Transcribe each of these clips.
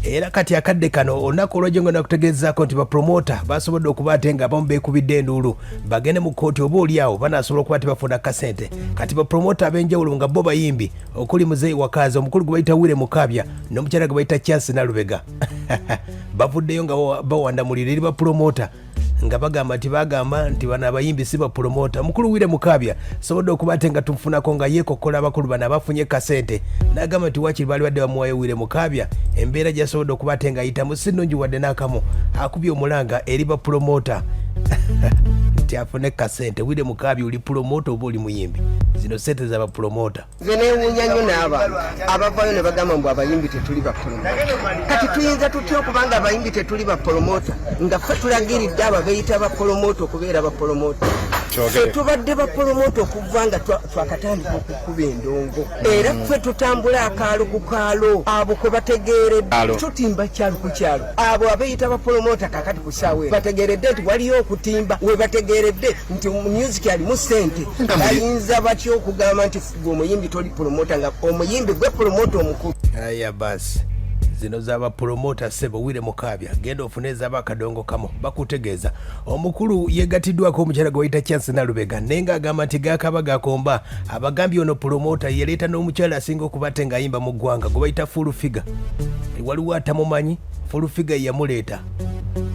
era kati akadde kano olunaku olwajjo nga nakutegezaako nti bapromota basobodde okuba ate nga abamu beekubidde enduulu bagende mu kkooti oba oliawo banaasobola okuba tebafuna kasente kati bapromota ab'enjawulo nga bo bayimbi okuli muzeeyi wakazi omukulu gwe bayita Willy Mukabya n'omukyala gwe bayita Nalubega bavuddeyo nga bawandamulira eri bapromota nga bagamba nti bano abayimbi si bapromota. Mukulu Willy Mukabya sobodde okuba ate nga tumufunako nga yeekokkola abakulu bano abafunye kasente n'agamba nti wakiri baali badde bamuwayo Willy Mukabya embeera gyasobodde okuba ate nga ayitamu si nnungi wadde n'akamu akubye omulanga eri bapromota nti afune kasente. Willy Mukabya oli promota oba oli muyimbi? Zino sente za bapromota. Nze neewuunya nnyo n'abantu abavaayo ne bagamba mbu abayimbi tetuli bapromota. Kati tuyinza tutya okubanga abayimbi tetuli bapromota nga ffe tulagiridde abo beeyita bapromota okubeera bapromota? Ffe tubadde bapromota okuva nga twakatandika okukuba endongo era ffe tutambula akaalo ku kaalo abo kwe bategeeredde tutimba kyalo ku kyalo. Abo abeeyita bapromota kakati ku ssaawa bategeeredde nti waliyo okutimba we bategeeredde nti music alimu sente bayinza batyo okugamba nti gwe omuyimbi toli promota nga omuyimbi gwe promota omukulu. Aya basi zino zaba promota sebo Willy Mukabya genda ofuneza bakadongo kamo bakutegeeza omukulu yegatiddwako omukyala gwe bayita Nalubega nenga agamba nti gakaba gakomba abagambye ono promota yeleeta n'omukyala asinga okubate nga ayimba mu ggwanga gwe bayita full figure waliwo atamumanyi full figure yamuleeta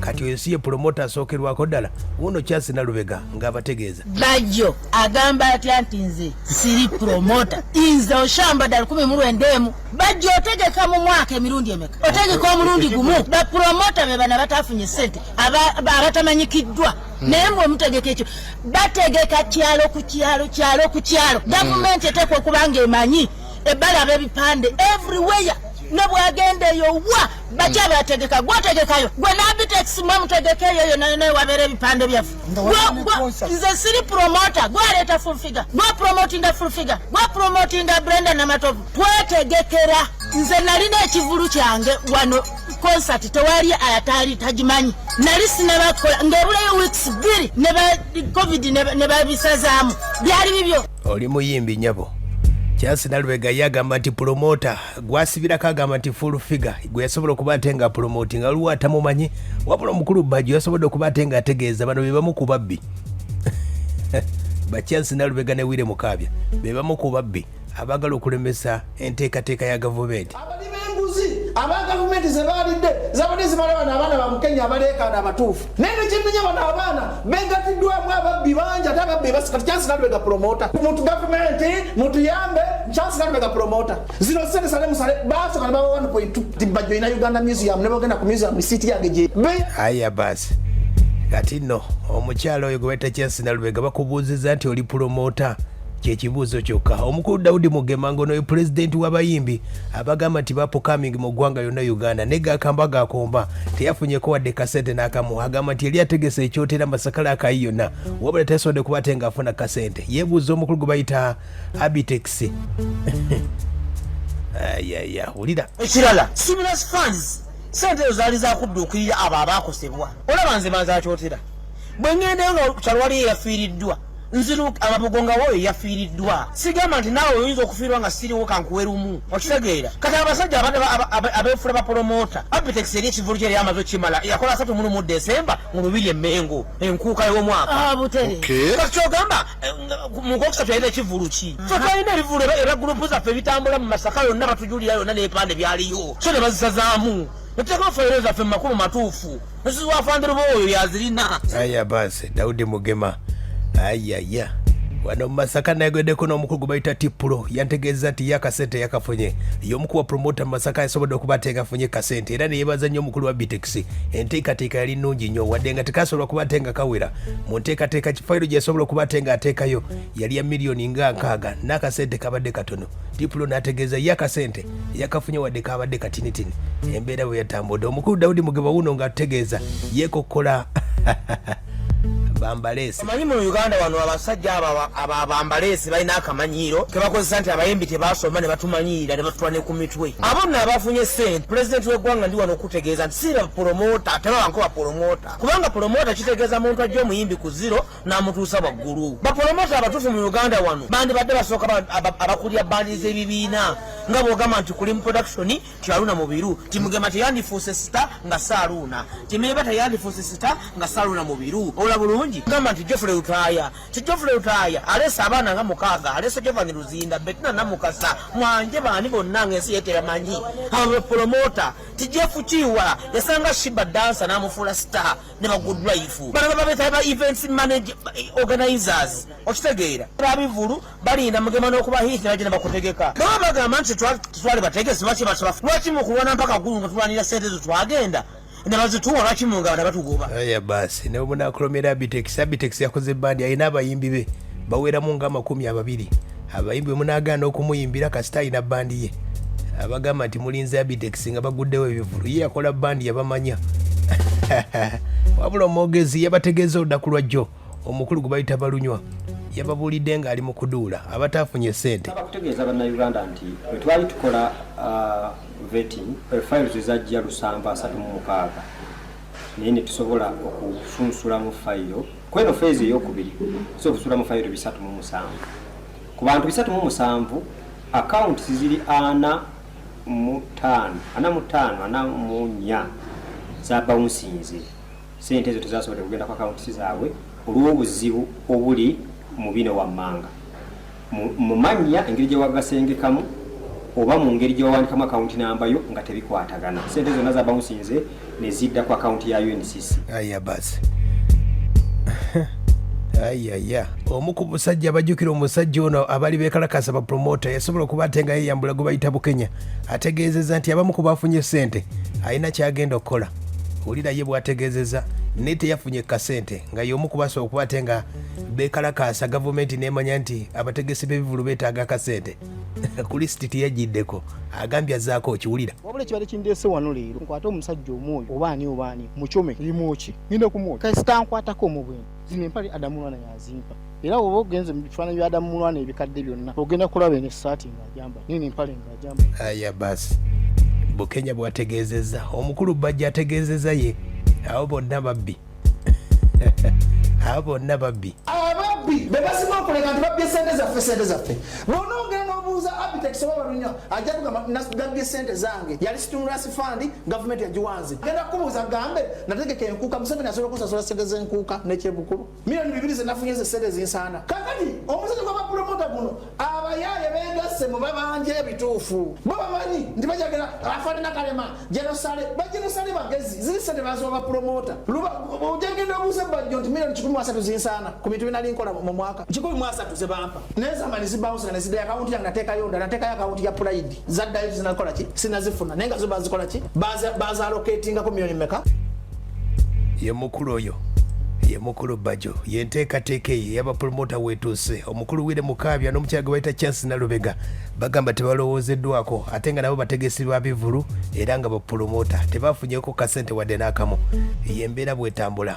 kati oyo si ye promota asookerwako ddala wuno Nalubega ng'abategeeza. Bajjo agamba atya nti nze siri promota nze oshamba ddala 19 Bajjo otegeka mu mwaka emirundi emeka otegeka omulundi gumu bapromota be bana batafunye sente abatamanyikiddwa naye mwe mutegeka ekyo bategeka kyalo ku kyalo gavumenti eteekwa okuba nga emanyi ebbala ab'ebipande everywhere nebwagendeyo wa bacha bategeka gwategekayo gwe na Abitex mwe mutegekeyo yo naye wabeera ebipande byaffe nze siri promota gwaleeta full figure gwa promoting full figure gwa promoting Brenda na Matovu twetegekera nze nalina ekivulu kyange wano concert tewali ayatali tajimanyi nali sinabakola ng'ebulayo weeks 2 ne ba covid ne babisazaamu byali bibyo. Oli muyimbi nyabo Nalubega yagamba nti promota gwasibirako agamba nti full figure gwe yasobola okuba ate nga promoting aliwo atamumanyi wabula omukulu Bajjo yasobodde okuba ate nga ategeeza bano be bamu ku babbi Nalubega ne Willy Mukabya be bamu ku babbi abaagala okulemesa enteekateeka ya gavumenti. Aba gavumenti ze balidde zabadde zimala abaana ba Mukenya abaleekaana abatuufu naye nekimenya bano abaana begatiddwamu ababbi bangi ate ababbi basikati Nalubega promota muntu gavumenti mutuyambe Nalubega promota zino sente sale musale basoka ne baba 1.2 Bajjo ina Uganda Museum ne bagenda ku museum city yage gye aya basi kati no omukyalo oyo gwe bayita Nalubega bakubuuziza nti oli promota kyekibuuzo kyokka. Omukulu Daudi Mugema ngono president w'abayimbi abagamba nti bapokaming mu ggwanga yonna Uganda ne gakamba gakomba teyafunyeko wadde kasente n'akamu agamba nti yali ategese ekyotera Masakala akayi yonna wabula tasobodde kuba ate ng'afuna kasente. Yeebuuza omukulu gwe bayita Abitex ayaya wulira ekirala stimulus funds sente zaali zakudduukirira abo abaakosebwa olaba nze manzi akyotera bwe ngendeyo nga kyalo wali yafiiriddwa nziru ababugonga woyo yafiiriddwa sigamba nti naawe oyinza okufiirwa nga siriwo kankuwerumu okitegeera kati abasajja abeefula bapromota Abitex eri ekivulu kyeri amaze okimala yakola 3 Desemba mu 2 Mengo enkuuka y'omwaka kati kyogamba mu Kokusatu yalina ekivulu ki fe twalina ebivulu era gurupu zaffe bitambula mu Masaka yonna batujulira yonna n'ebipande byaliyo so ne bazisazaamu netuteekawo feero zaffe mu makulu matuufu nesiziwafandiro oyo yazirina. aya basi Daudi Mugema ayaya wano Masaka nayegeddeko n'omukulu gwe bayita Tipulo yantegeeza nti yakasente yakafunye y'omukulu wa promota Masaka yasobodde okuba ate ngafunye kasente era neyebaza nnyo omukulu wa Abitex enteekateeka yali nnungi nnyo wadde nga tekasobola okuba ate nga kawera mu nteekateeka kifayiro gye yasobola okuba ate nga ateekayo yali ya miliyoni nga 6 n'akasente kabadde katono. Tipulo n'ategeeza yakasente yakafunye wadde kabadde katinitini embeera bwe yatambudde. Omukulu Daudi Mugema wuno ng'ategeeza yeekokkola bambalesi amanyi mu Uganda wano abasajja aba bambalesi balina akamanyiiro kebakozesa nti abayimbi tebasoma ne batumanyiira ne batutwala ne ku mitwe abo nno abafunye sente pulezidenti w'eggwanga ndi wano okutegeeza nti si promota tebabanko bapromota kubanga promota kitegeeza muntu ajja omuyimbi ku zero n'amutuusa waggulu. Bapromota abatuufu mu Uganda wano bandi badde basooka abakulya bandi z'ebibiina nga bwogamba nti kuli mu production tyaluna mubiru timugema teyandifuuse sita nga saaluna timeba teyandifuuse sita nga saaluna mubiru ola bulungi gamba nti Jofre Lutaaya alesa abaana nga mukaaga alesa Jovani Luzinda Betina Namukasa mwanje baani bonna ng'ensi yeetera manyi abo promota tijefu kiwa yasanga Shiba dancer n'amufuula star ne ba good life bano babeta ba events manager organizers okitegeera abivulu balinda mugema n'okuba hit n'agenda bakutegeka baba bagamba nti twali bategesi baki basafu lwaki mukulwana mpaka gulu nga tulwanira sente zo twagenda nebazituwa lwaki munga batugoba aya basi ne munakulomera Abitex yakoze bandi ayina abayimbi be baweramu nga 20 abayimbi munagaana okumuyimbira kasita ayina bandi ye abagamba nti mulinze Abitex nga baguddewo ebivulu ye yakola bandi yabamanya wabula omwogezi yabategeeza olunaku lwajjo omukulu gwe bayita balunywa yababuulidde nga ali mu kuduula abatafunye sente abakutegeeza bannayuganda nti bwe twali tukola vetting files ezajja 736 naye ne tusobola okusunsulamu fayiro kweno feezi eyokubiri tusobola okusunsulamu fayiro 307 ku bantu 307 accounts ziri 45 za bouncinze sente ezo tezasobodde kugenda ku accounts zaabwe olw'obuzibu obuli mu bino wammanga mu mannya engeri gye wagasengekamu oba mu ngeri gye wawandikamu akawunti nambayo nga tebikwatagana sente zonna za bouncinze ne zidda ku akawunti ya UNCC aya basi ayaya omu ku busajja abajjukira omusajja ono abali beekalakasa ba promota yasobola okuba ate nga yeyambula gwe bayita Bukenya ategeezeza nti abamu ku bafunye sente alina kyagenda okukola wulira ye bwategeezeza naye teyafunye kasente nga y'omu kubasobola okuba ate nga beekalakasa gavumenti nemanya nti abategesi b'ebivulu beetaaga kasente ku lisiti teyagiddeko agambye azaako okiwulira wabula kibadde kindeese wano leero nkwate omusajja omwoyo obaani mukyome limwoki ngenda kumwoyo kasita nkwatako omubwene zino empale Adamu Lwana yazimpa era oba ogenze mu bifaananyi bya Adamu Lwana ebikadde byonna ogenda kulaba n'essaati ng'ajamba nini empale ng'ajamba aya basi Bukenya bwategeezezza omukulu Bajjo ategeezezza ye abo bonna babbi ababbi bebasiba okuleka nti babbye sente zaffe bona ogenda n'obuuza Abitex oba balunya ajja kugamba nabbye sente zange yali stimulus fund gavumenti yagiwanze genda kubuuza gambe nategeka enkuuka Museveni asobola okusasula sente z'enkuuka n'ekyebukulu miliyoni 2 zenafunye ze sente zinsaana kakati omusajja gwa bapromota guno abayaye beegasse mu babanja ebituufu bo bamanyi nti bajagera afande nakalema jenosale bajenosale bagezi ziri sente bazoba bapromota ojagenda obuuza Bajjo nti miliyoni 13 zinsaana ku bintu binali nkola mu mwaka 13 ze bampa neza manisi bounce na zidaya account yange nateekayo account ya pride zaddayo zinakola ki sinazifuna nenga zo bazikola ki baza allocatinga ku miliyoni meka ye mukulu oyo ye mukulu Bajjo yenteekateeka ye y'abapromota weetuuse omukulu Willy Mukabya n'omukyala gwe bayita Chance Nalubega bagamba tebalowoozeddwako ate nga nabo bategesi ba bivulu era nga bapromota tebafunyeko kasente wadde n'akamu ye embeera bwetambula